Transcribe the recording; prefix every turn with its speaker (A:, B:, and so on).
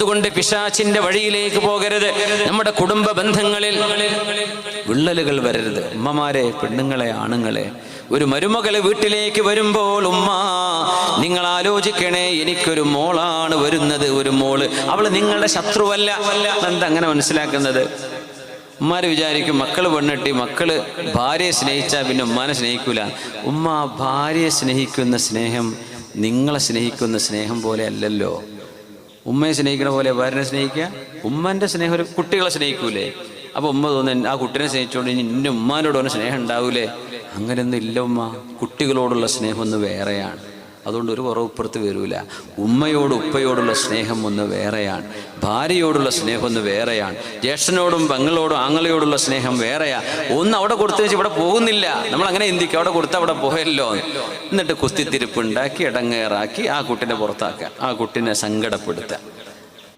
A: അതുകൊണ്ട് പിശാചിന്റെ വഴിയിലേക്ക് പോകരുത്. നമ്മുടെ കുടുംബ ബന്ധങ്ങളിൽ വിള്ളലുകൾ വരരുത്. ഉമ്മമാരെ, പെണ്ണുങ്ങളെ, ആണുങ്ങളെ, ഒരു മരുമകള് വീട്ടിലേക്ക് വരുമ്പോൾ ഉമ്മ നിങ്ങൾ ആലോചിക്കണേ, എനിക്കൊരു മോളാണ് വരുന്നത്, ഒരു മോള്. അവള് നിങ്ങളുടെ ശത്രുവല്ല. എന്താ അങ്ങനെ മനസ്സിലാക്കുന്നത്? ഉമ്മാര് വിചാരിക്കും മക്കള് പെണ്ണെട്ടി, മക്കള് ഭാര്യയെ സ്നേഹിച്ചാൽ പിന്നെ ഉമ്മാനെ സ്നേഹിക്കൂല. ഉമ്മ ഭാര്യയെ സ്നേഹിക്കുന്ന സ്നേഹം നിങ്ങളെ സ്നേഹിക്കുന്ന സ്നേഹം പോലെ അല്ലല്ലോ. ഉമ്മയെ സ്നേഹിക്കണ പോലെ ഭാര്യനെ സ്നേഹിക്കുക. ഉമ്മൻ്റെ സ്നേഹം ഒരു കുട്ടികളെ സ്നേഹിക്കൂലേ? അപ്പോൾ ഉമ്മ തോന്നുന്നു ആ കുട്ടീനെ സ്നേഹിച്ചുകൊണ്ട് ഇനി എൻ്റെ ഉമ്മാനോട് അവന് സ്നേഹം ഉണ്ടാവൂലേ? അങ്ങനെയൊന്നും ഇല്ല ഉമ്മ. കുട്ടികളോടുള്ള സ്നേഹം ഒന്ന് വേറെയാണ്. അതുകൊണ്ട് ഒരു കുറവുപ്പുറത്ത് വരൂല. ഉമ്മയോടും ഉപ്പയോടുള്ള സ്നേഹം ഒന്ന് വേറെയാണ്. ഭാര്യയോടുള്ള സ്നേഹം ഒന്ന് വേറെയാണ്. ജ്യേഷ്ഠനോടും പെങ്ങളോടും ആങ്ങളയോടുള്ള സ്നേഹം വേറെയാ. ഒന്ന് അവിടെ കൊടുത്തു വെച്ച് ഇവിടെ പോകുന്നില്ല. നമ്മൾ അങ്ങനെ ചിന്തിക്കുക, അവിടെ കൊടുത്ത് അവിടെ പോയല്ലോ. എന്നിട്ട് കുത്തിത്തിരിപ്പുണ്ടാക്കി ഇടങ്ങേറാക്കി ആ കുട്ടിനെ പുറത്താക്കുക, ആ കുട്ടിനെ സങ്കടപ്പെടുത്തുക.